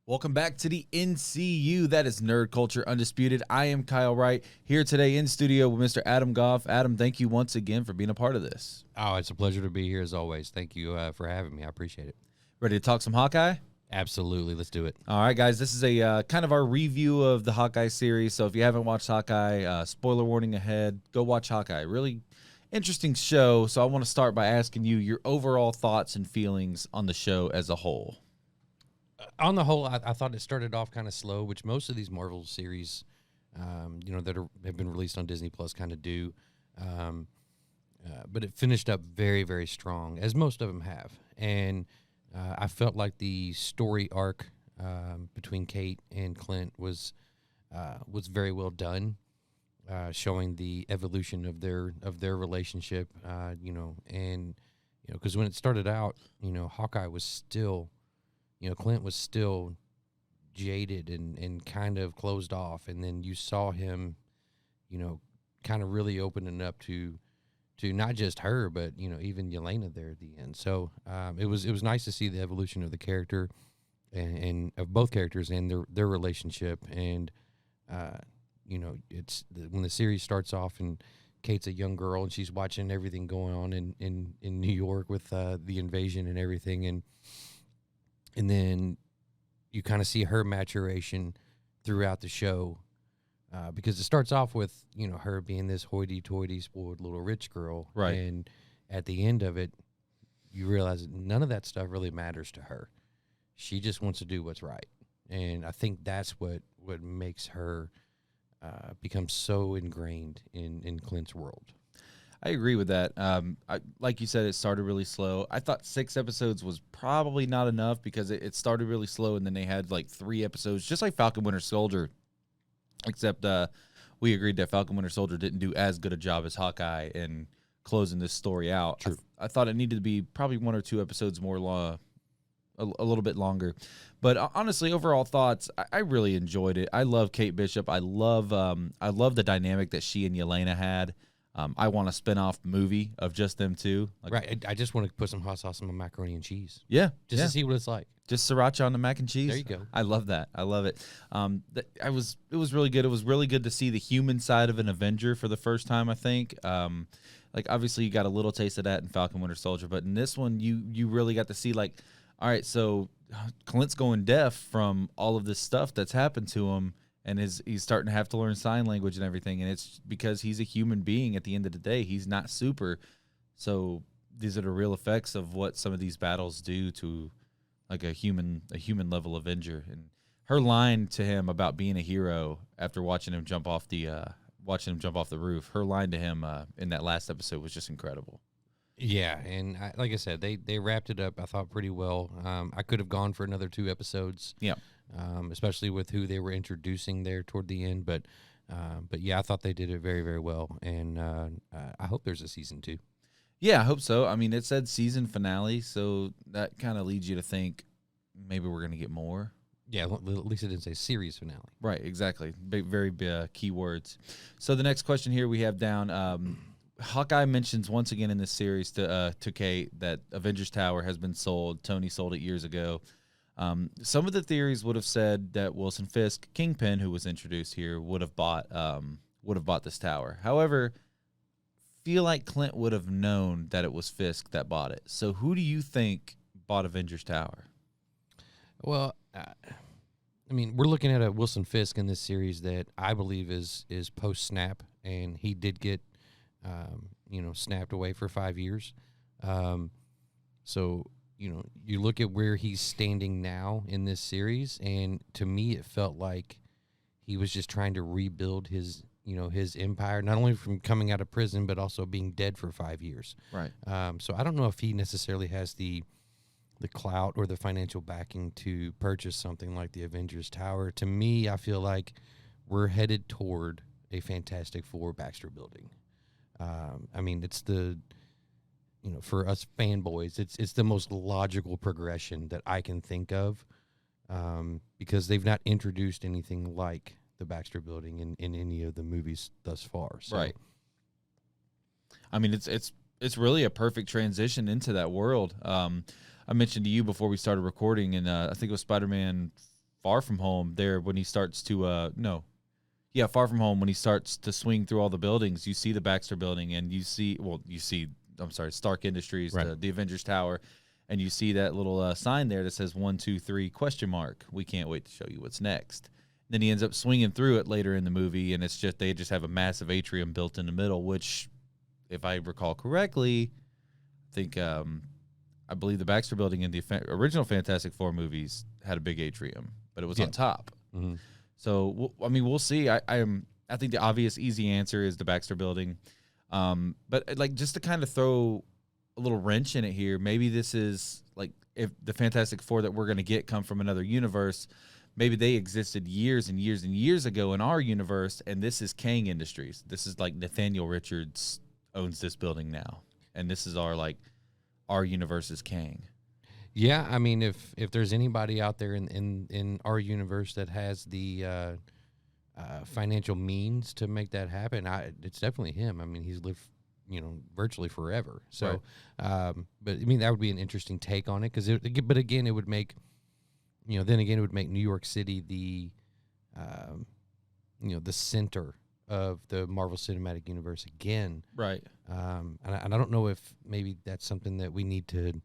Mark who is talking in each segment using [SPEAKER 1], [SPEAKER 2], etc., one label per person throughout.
[SPEAKER 1] Welcome back to the NCU. That is Nerd Culture Undisputed. I am Kyle Wright, here today in studio with Mr. Adam Goff. Adam, thank you once again for being a part of this.
[SPEAKER 2] Oh, it's a pleasure to be here as always. Thank you for having me. I appreciate it.
[SPEAKER 1] Ready to talk some Hawkeye?
[SPEAKER 2] Absolutely. Let's do it.
[SPEAKER 1] All right, guys. This is a kind of our review of the Hawkeye series. So if you haven't watched Hawkeye, spoiler warning ahead, go watch Hawkeye. Really interesting show. So I want to start by asking you your overall thoughts and feelings on the show as a whole.
[SPEAKER 2] On the whole, I thought it started off kind of slow, which most of these Marvel series, that have been released on Disney Plus kind of do. But it finished up very, very strong, as most of them have. And I felt like the story arc between Kate and Clint was very well done, showing the evolution of their relationship. Because when it started out, Hawkeye was still. Clint was still jaded and kind of closed off, and then you saw him, kind of really opening up to not just her, but even Yelena there at the end. So it was nice to see the evolution of the character and of both characters and their relationship. And it's when the series starts off and Kate's a young girl and she's watching everything going on in New York with the invasion and everything, and then you kind of see her maturation throughout the show, because it starts off with, her being this hoity-toity, spoiled little rich girl.
[SPEAKER 1] Right.
[SPEAKER 2] And at the end of it, you realize that none of that stuff really matters to her. She just wants to do what's right. And I think that's what makes her become so ingrained in Clint's world.
[SPEAKER 1] I agree with that. Like you said, it started really slow. I thought 6 episodes was probably not enough because it started really slow, and then they had like 3 episodes, just like Falcon Winter Soldier, except we agreed that Falcon Winter Soldier didn't do as good a job as Hawkeye in closing this story out.
[SPEAKER 2] True.
[SPEAKER 1] I thought it needed to be probably 1 or 2 episodes more long, a little bit longer. But honestly, overall thoughts, I really enjoyed it. I love Kate Bishop. I love the dynamic that she and Yelena had. I want a spin-off movie of just them two.
[SPEAKER 2] Right. I just want to put some hot sauce on my macaroni and cheese.
[SPEAKER 1] Yeah.
[SPEAKER 2] Just to see what it's like.
[SPEAKER 1] Just sriracha on the mac and cheese.
[SPEAKER 2] There you go.
[SPEAKER 1] I love that. I love it. It was really good. It was really good to see the human side of an Avenger for the first time, I think. Obviously you got a little taste of that in Falcon Winter Soldier, but in this one you really got to see, like, all right, so Clint's going deaf from all of this stuff that's happened to him. And he's starting to have to learn sign language and everything, and it's because he's a human being at the end of the day. He's not super. So these are the real effects of what some of these battles do to like a human level Avenger. And her line to him about being a hero after watching him jump off the roof, her line to him in that last episode was just incredible.
[SPEAKER 2] Yeah, and like I said, they wrapped it up, I thought, pretty well. I could have gone for another 2 episodes.
[SPEAKER 1] Yeah.
[SPEAKER 2] Especially with who they were introducing there toward the end. But yeah, I thought they did it very, very well. And I hope there's a season 2.
[SPEAKER 1] Yeah, I hope so. I mean, it said season finale, so that kind of leads you to think maybe we're going to get more.
[SPEAKER 2] Yeah, at least it didn't say series finale.
[SPEAKER 1] Right, exactly. Very key words. So the next question here we have down, Hawkeye mentions once again in this series to Kate that Avengers Tower has been sold. Tony sold it years ago. Some of the theories would have said that Wilson Fisk, Kingpin, who was introduced here, would have bought this tower. However, feel like Clint would have known that it was Fisk that bought it. So who do you think bought Avengers Tower?
[SPEAKER 2] Well, we're looking at a Wilson Fisk in this series that I believe is post snap, and he did get snapped away for 5 years. So. You look at where he's standing now in this series, and to me, it felt like he was just trying to rebuild his empire, not only from coming out of prison, but also being dead for 5 years.
[SPEAKER 1] Right.
[SPEAKER 2] So I don't know if he necessarily has the clout or the financial backing to purchase something like the Avengers Tower. To me, I feel like we're headed toward a Fantastic Four Baxter building. It's the... for us fanboys, it's the most logical progression that I can think of, because they've not introduced anything like the Baxter Building in any of the movies thus far. So.
[SPEAKER 1] Right. It's really a perfect transition into that world. I mentioned to you before we started recording, and I think it was Spider-Man Far From Home there when he starts to no. Yeah, Far From Home when he starts to swing through all the buildings, you see the Baxter building and you see I'm sorry, Stark Industries,
[SPEAKER 2] Right.
[SPEAKER 1] the Avengers Tower, and you see that little sign there that says 1, 2, 3 question mark. We can't wait to show you what's next. Then he ends up swinging through it later in the movie, and they just have a massive atrium built in the middle, which, if I recall correctly, I think I believe the Baxter Building in the original Fantastic Four movies had a big atrium, but it was on top.
[SPEAKER 2] Mm-hmm.
[SPEAKER 1] So we'll see. I think the obvious easy answer is the Baxter Building, but like just to kind of throw a little wrench in it here, maybe this is like if the Fantastic Four that we're going to get come from another universe. Maybe they existed years and years and years ago in our universe, and this is Kang Industries. This is like Nathaniel Richards owns this building now, and this is our universe is Kang.
[SPEAKER 2] Yeah, I mean, if there's anybody out there in our universe that has the financial means to make that happen, it's definitely him. I mean, he's lived, virtually forever. So, right. But I mean, that would be an interesting take on it but again, it would make, it would make New York City the center of the Marvel Cinematic Universe again.
[SPEAKER 1] Right.
[SPEAKER 2] And I don't know if maybe that's something that we need to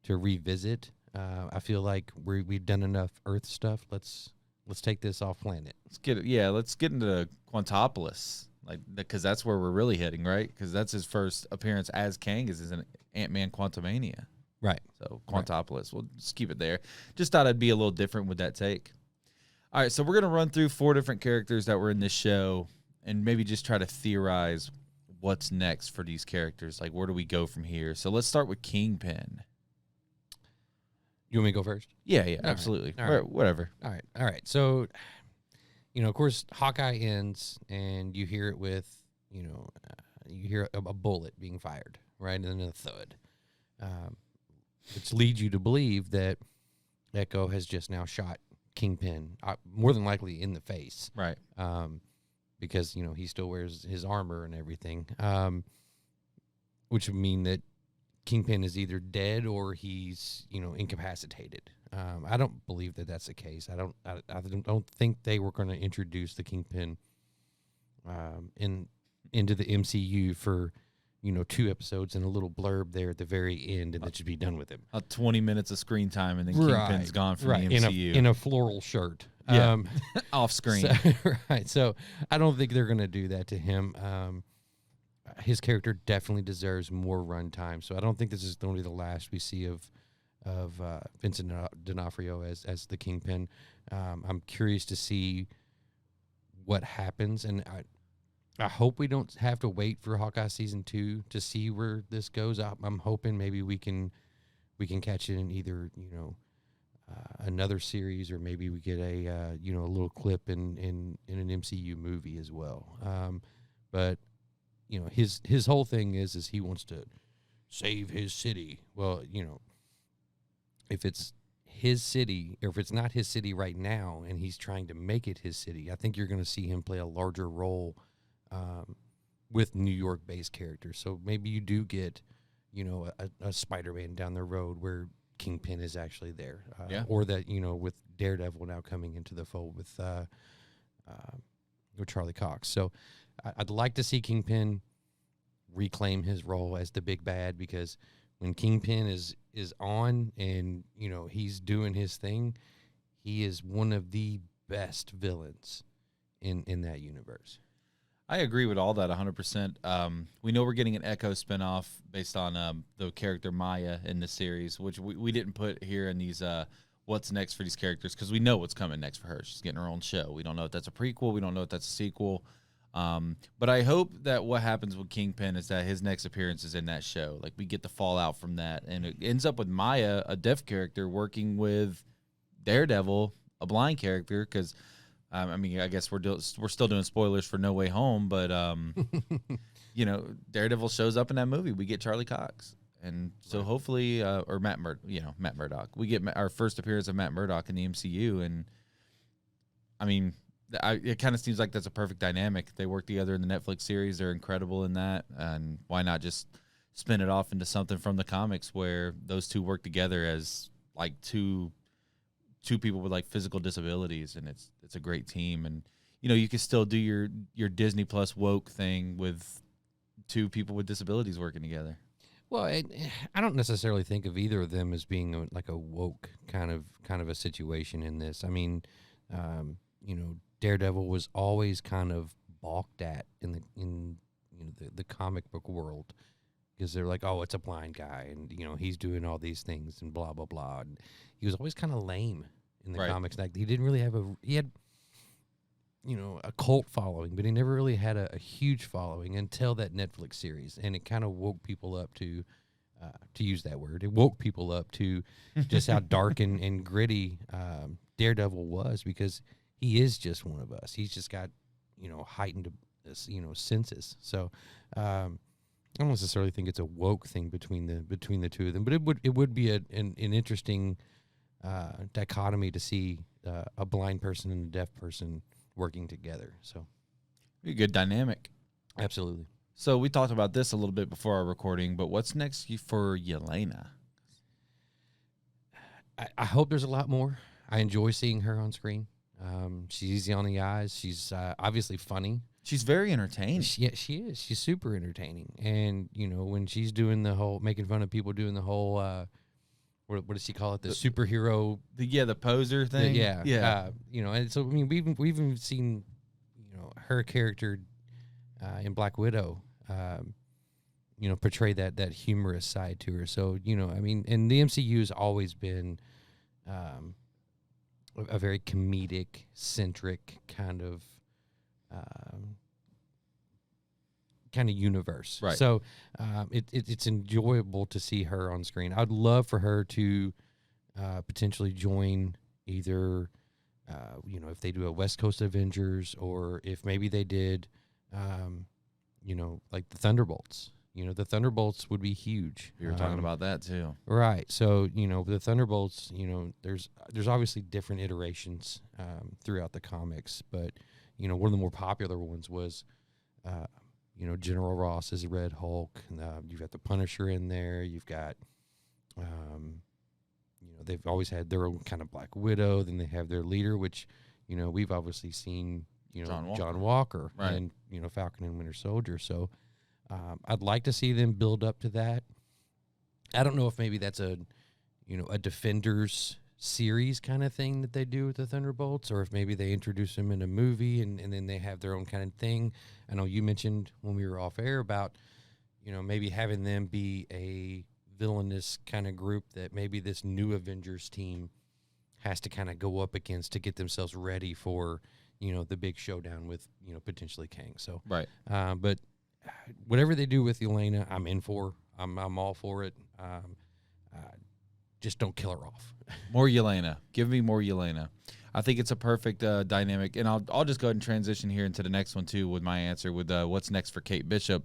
[SPEAKER 2] revisit. I feel like we've done enough Earth stuff. Let's take this off planet.
[SPEAKER 1] Let's get into Quantopolis, because that's where we're really heading, right? Because that's his first appearance as Kang is in Ant-Man Quantumania.
[SPEAKER 2] Right.
[SPEAKER 1] So Quantopolis, right. We'll just keep it there. Just thought I'd be a little different with that take. All right, so we're gonna run through 4 different characters that were in this show, and maybe just try to theorize what's next for these characters. Like, where do we go from here? So let's start with Kingpin.
[SPEAKER 2] You want me to go first?
[SPEAKER 1] Yeah, absolutely.
[SPEAKER 2] All right.
[SPEAKER 1] Whatever.
[SPEAKER 2] All right. So, of course, Hawkeye ends, and you hear it with, you hear a bullet being fired, right, and then a thud, which leads you to believe that Echo has just now shot Kingpin, more than likely in the face,
[SPEAKER 1] right?
[SPEAKER 2] Because he still wears his armor and everything, which would mean that Kingpin is either dead or he's incapacitated. I don't believe that that's the case. I don't think they were going to introduce the Kingpin into the MCU for 2 episodes and a little blurb there at the very end, and that should be done with him. 20
[SPEAKER 1] minutes of screen time, and then Kingpin's gone from the MCU
[SPEAKER 2] in a floral shirt.
[SPEAKER 1] Yeah, off screen.
[SPEAKER 2] So I don't think they're going to do that to him. His character definitely deserves more runtime, so I don't think this is going to be the last we see of Vincent D'Onofrio as the Kingpin. I'm curious to see what happens, and I hope we don't have to wait for Hawkeye season 2 to see where this goes. I'm hoping maybe we can catch it in either another series, or maybe we get a little clip in an MCU movie as well. But his whole thing is he wants to save his city. Well, if it's his city, or if it's not his city right now, and he's trying to make it his city, I think you're going to see him play a larger role with New York-based characters. So maybe you do get, a Spider-Man down the road where Kingpin is actually there, or that with Daredevil now coming into the fold with Charlie Cox. So I'd like to see Kingpin reclaim his role as the big bad, because when Kingpin is on and he's doing his thing, he is one of the best villains in that universe.
[SPEAKER 1] I agree with all that 100%. We know we're getting an Echo spinoff based on the character Maya in the series, which we didn't put here in these what's next for these characters, because we know what's coming next for her. She's getting her own show. We don't know if that's a prequel. We don't know if that's a sequel. But I hope that what happens with Kingpin is that his next appearance is in that show. Like, we get the fallout from that, and it ends up with Maya, a deaf character, working with Daredevil, a blind character, because I guess we're still doing spoilers for No Way Home, but Daredevil shows up in that movie. We get Charlie Cox, and so hopefully, or Matt Murdock. We get our first appearance of Matt Murdock in the MCU, and it kind of seems like that's a perfect dynamic. They work together in the Netflix series. They're incredible in that, and why not just spin it off into something from the comics where those two work together as like two two people with like physical disabilities, and it's a great team. And you can still do your Disney Plus woke thing with two people with disabilities working together.
[SPEAKER 2] Well, I don't necessarily think of either of them as being like a woke kind of a situation in this. I mean, Daredevil was always kind of balked at in the comic book world, because they're like, oh, it's a blind guy, and he's doing all these things and blah blah blah. And he was always kind of lame in the comics. Like, he didn't really have he had a cult following, but he never really had a huge following until that Netflix series, and it kind of woke people up to use that word. It woke people up to just how dark and gritty Daredevil was, because he is just one of us. He's just got heightened senses. So I don't necessarily think it's a woke thing between the two of them, but it would be an interesting dichotomy to see a blind person and a deaf person working together. So
[SPEAKER 1] be a good dynamic.
[SPEAKER 2] Absolutely.
[SPEAKER 1] So we talked about this a little bit before our recording, but what's next for Yelena?
[SPEAKER 2] I hope there's a lot more. I enjoy seeing her on screen. She's easy on the eyes. She's obviously funny.
[SPEAKER 1] She's very entertaining.
[SPEAKER 2] She is. She's super entertaining. And, when she's doing the whole, making fun of people doing the whole, what does she call it? The superhero.
[SPEAKER 1] The poser thing.
[SPEAKER 2] Yeah. And so, I mean, we've even seen, her character in Black Widow, portray that humorous side to her. So, I mean, and the MCU has always been a very comedic centric kind of universe.
[SPEAKER 1] Right.
[SPEAKER 2] So it's enjoyable to see her on screen. I'd love for her to potentially join either, if they do a West Coast Avengers, or if maybe they did, like the Thunderbolts. The Thunderbolts would be huge.
[SPEAKER 1] We were talking about that too.
[SPEAKER 2] Right. So, the Thunderbolts, there's obviously different iterations throughout the comics, but, one of the more popular ones was, General Ross is Red Hulk. You've got the Punisher in there. You've got, they've always had their own kind of Black Widow. Then they have their leader, which, we've obviously seen, John Walker
[SPEAKER 1] right.
[SPEAKER 2] and, Falcon and Winter Soldier. So I'd like to see them build up to that. I don't know if maybe that's a Defenders series kind of thing that they do with the Thunderbolts, or if maybe they introduce them in a movie and then they have their own kind of thing. I know you mentioned when we were off air about, maybe having them be a villainous kind of group that maybe this new Avengers team has to kind of go up against to get themselves ready for, the big showdown with, potentially Kang. So,
[SPEAKER 1] right.
[SPEAKER 2] But whatever they do with Yelena, I'm in for. I'm all for it. Just don't kill her off.
[SPEAKER 1] More Yelena. Give me more Yelena. I think it's a perfect dynamic, and I'll just go ahead and transition here into the next one too with my answer with what's next for Kate Bishop.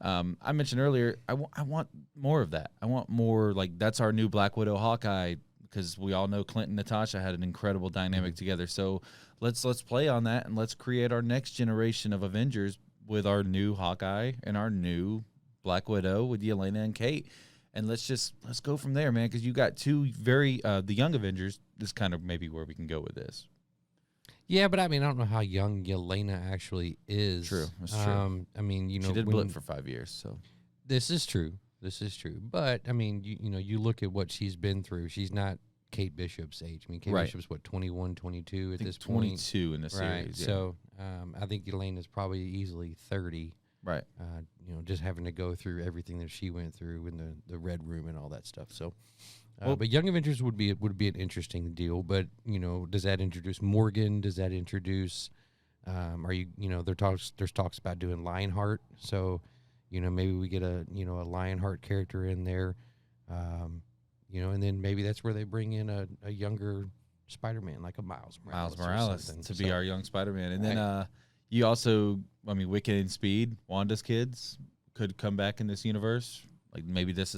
[SPEAKER 1] I mentioned earlier I want more of that. I want more, like, that's our new Black Widow Hawkeye, because we all know Clint and Natasha had an incredible dynamic together. So let's play on that, and let's create our next generation of Avengers with our new Hawkeye and our new Black Widow with Yelena and Kate. And let's go from there, man, because you got two very the young Avengers. This kind of maybe where we can go with this.
[SPEAKER 2] Yeah, but I mean, I don't know how young Yelena actually is.
[SPEAKER 1] True, that's true.
[SPEAKER 2] I mean,
[SPEAKER 1] she did blip for 5 years, so
[SPEAKER 2] this is true. But I mean, you look at what she's been through. She's not Kate Bishop's age. I mean, Kate Bishop's what, 21, 22 at this point.
[SPEAKER 1] 22 in the series.
[SPEAKER 2] Right.
[SPEAKER 1] Yeah.
[SPEAKER 2] So I think Yelena's probably easily 30.
[SPEAKER 1] Right.
[SPEAKER 2] Just having to go through everything that she went through in the Red Room and all that stuff. So, but Young Avengers would be an interesting deal. But does that introduce Morgan? Does that introduce? There's talks about doing Lionheart. So, maybe we get a Lionheart character in there. And then maybe that's where they bring in a younger Spider-Man, like a Miles Morales
[SPEAKER 1] to be our young Spider-Man, and then. You also, I mean, Wicked and Speed, Wanda's kids, could come back in this universe. Like, maybe this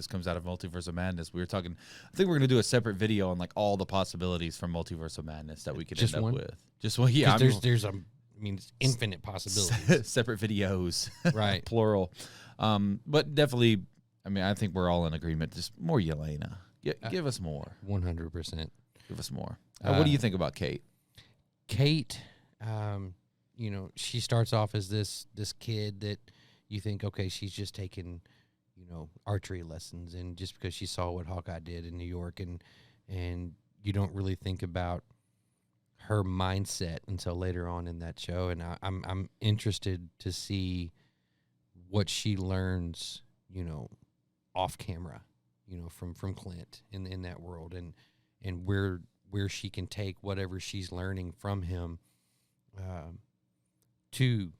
[SPEAKER 1] comes out of Multiverse of Madness. We were talking, I think we're going to do a separate video on, like, all the possibilities from Multiverse of Madness that we could end up with. Just one? Yeah.
[SPEAKER 2] There's it's infinite possibilities.
[SPEAKER 1] Separate videos.
[SPEAKER 2] Right.
[SPEAKER 1] Plural. But definitely, I mean, I think we're all in agreement. Just more Yelena. Give us more.
[SPEAKER 2] 100%.
[SPEAKER 1] Give us more. What do you think about Kate?
[SPEAKER 2] Kate, she starts off as this kid that you think, okay, she's just taking, archery lessons, and just because she saw what Hawkeye did in New York, and you don't really think about her mindset until later on in that show. And I'm interested to see what she learns, off camera, from Clint in that world, and where she can take whatever she's learning from him to,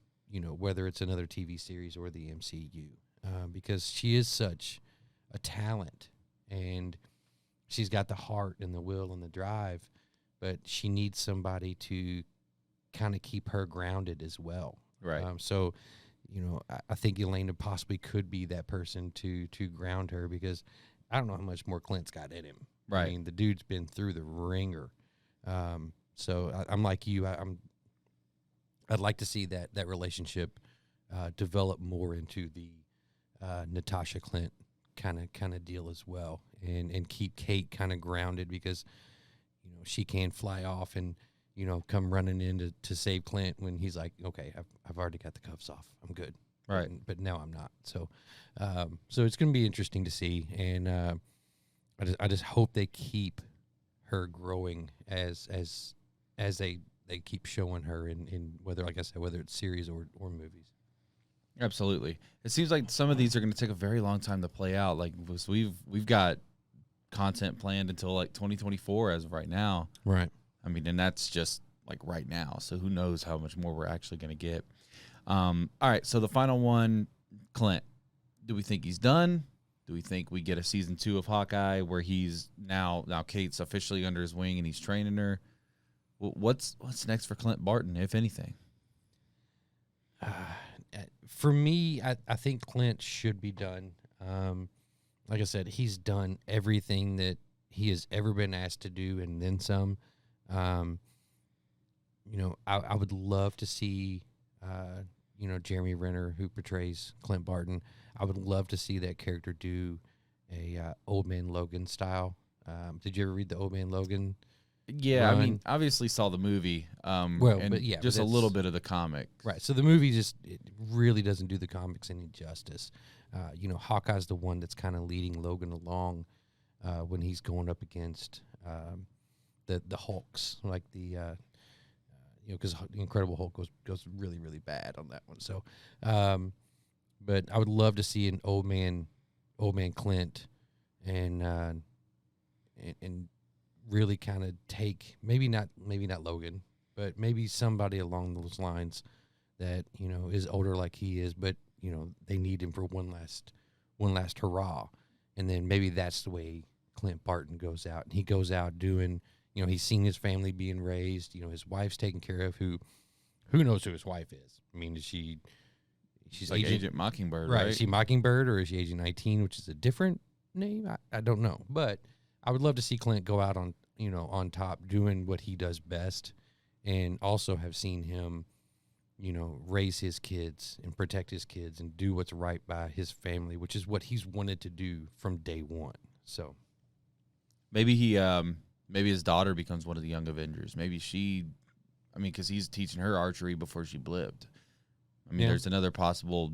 [SPEAKER 2] whether it's another TV series or the MCU, because she is such a talent, and she's got the heart and the will and the drive, but she needs somebody to kind of keep her grounded as well.
[SPEAKER 1] Right.
[SPEAKER 2] So, I think Elena possibly could be that person to ground her, because I don't know how much more Clint's got in him.
[SPEAKER 1] Right.
[SPEAKER 2] I mean, the dude's been through the ringer. So I'm like you. I'd like to see that relationship develop more into the Natasha Clint kind of deal as well, and keep Kate kind of grounded, because she can fly off and come running in to save Clint when he's like, okay, I've already got the cuffs off, I'm good,
[SPEAKER 1] right?
[SPEAKER 2] But now I'm not. So so it's going to be interesting to see, and I just hope they keep her growing as they keep showing her in whether, like I said, whether it's series or movies.
[SPEAKER 1] Absolutely. It seems like some of these are going to take a very long time to play out. Like we've got content planned until like 2024 as of right now.
[SPEAKER 2] Right.
[SPEAKER 1] I mean, and that's just like right now. So who knows how much more we're actually going to get. All right. So the final one, Clint. Do we think he's done? Do we think we get a season 2 of Hawkeye where he's now Kate's officially under his wing and he's training her? What's next for Clint Barton, if anything?
[SPEAKER 2] For me, I think Clint should be done. Like I said, he's done everything that he has ever been asked to do, and then some. I would love to see, Jeremy Renner, who portrays Clint Barton. I would love to see that character do a Old Man Logan style. Did you ever read the Old Man Logan?
[SPEAKER 1] Yeah,
[SPEAKER 2] run?
[SPEAKER 1] I mean, obviously saw the movie. Just a little bit of the comic.
[SPEAKER 2] Right. So the movie it really doesn't do the comics any justice. Hawkeye's the one that's kind of leading Logan along when he's going up against the Hulks, like because the Incredible Hulk goes really, really bad on that one. So, but I would love to see an old man Clint, and really kind of take maybe not Logan, but maybe somebody along those lines that is older like he is, but they need him for one last hurrah, and then maybe that's the way Clint Barton goes out, and he goes out doing. He's seen his family being raised. His wife's taken care of. Who knows who his wife is? I mean, she's
[SPEAKER 1] like Agent Mockingbird, right?
[SPEAKER 2] Is she Mockingbird, or is she Agent 19, which is a different name? I don't know. But I would love to see Clint go out on top doing what he does best, and also have seen him, raise his kids and protect his kids and do what's right by his family, which is what he's wanted to do from day one. So
[SPEAKER 1] maybe maybe his daughter becomes one of the Young Avengers. Maybe because he's teaching her archery before she blipped. I mean, There's another possible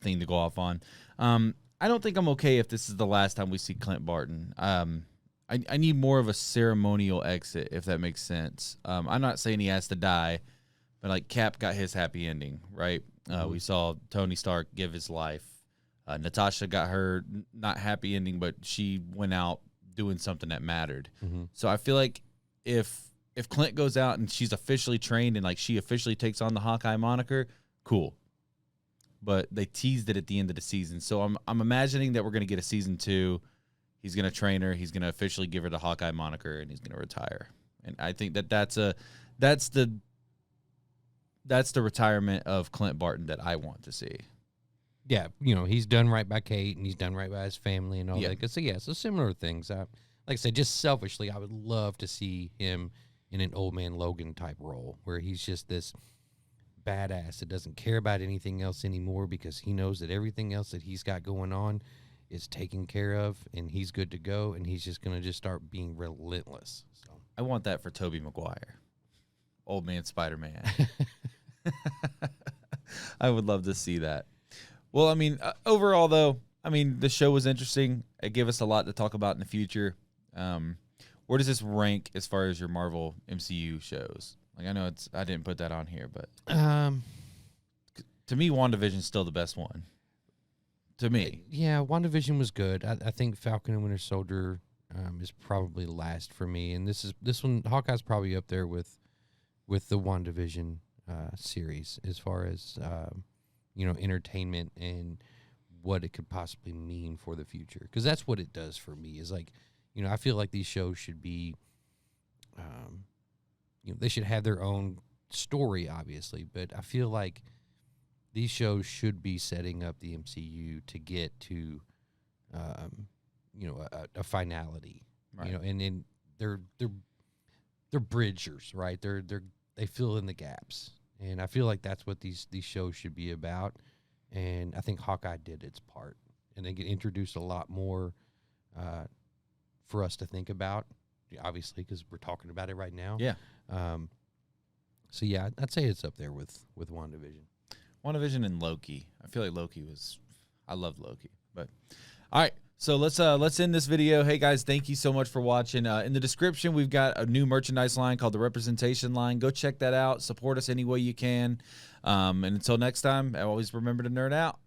[SPEAKER 1] thing to go off on. I don't think I'm okay if this is the last time we see Clint Barton. I need more of a ceremonial exit, if that makes sense. I'm not saying he has to die, but like Cap got his happy ending, right? We saw Tony Stark give his life. Natasha got her not happy ending, but she went out doing something that mattered.
[SPEAKER 2] Mm-hmm.
[SPEAKER 1] So I feel like if Clint goes out and she's officially trained and like she officially takes on the Hawkeye moniker, cool. But they teased it at the end of the season. So I'm imagining that we're going to get a season 2. He's going to train her. He's going to officially give her the Hawkeye moniker, and he's going to retire. And I think that's the retirement of Clint Barton that I want to see.
[SPEAKER 2] Yeah, he's done right by Kate, and he's done right by his family and all
[SPEAKER 1] Yeah.
[SPEAKER 2] that. So similar things. Like I said, just selfishly, I would love to see him in an Old Man Logan type role, where he's just this badass that doesn't care about anything else anymore, because he knows that everything else that he's got going on is taken care of, and he's good to go, and he's just going to just start being relentless. So
[SPEAKER 1] I want that for Tobey Maguire, old man Spider-Man. I would love to see that. Well, I mean, overall, though, I mean, the show was interesting. It gave us a lot to talk about in the future. Where does this rank as far as your Marvel MCU shows? Like, I know I didn't put that on here, but to me, WandaVision's still the best one. To me.
[SPEAKER 2] Yeah, WandaVision was good. I think Falcon and Winter Soldier is probably last for me. And this one, Hawkeye's probably up there with the WandaVision series as far as, entertainment and what it could possibly mean for the future. Because that's what it does for me is like, I feel like these shows should be, they should have their own story, obviously. But I feel like these shows should be setting up the MCU to get to, a finality,
[SPEAKER 1] right.
[SPEAKER 2] And they're bridgers, right? They fill in the gaps, and I feel like that's what these shows should be about. And I think Hawkeye did its part, and they get introduced a lot more for us to think about, obviously, because we're talking about it right now.
[SPEAKER 1] Yeah.
[SPEAKER 2] So yeah, I'd say it's up there with WandaVision.
[SPEAKER 1] WandaVision and Loki. I feel like I love Loki. But all right, so let's end this video. Hey guys, thank you so much for watching. In the description, we've got a new merchandise line called the Representation Line. Go check that out. Support us any way you can. And until next time, always remember to nerd out.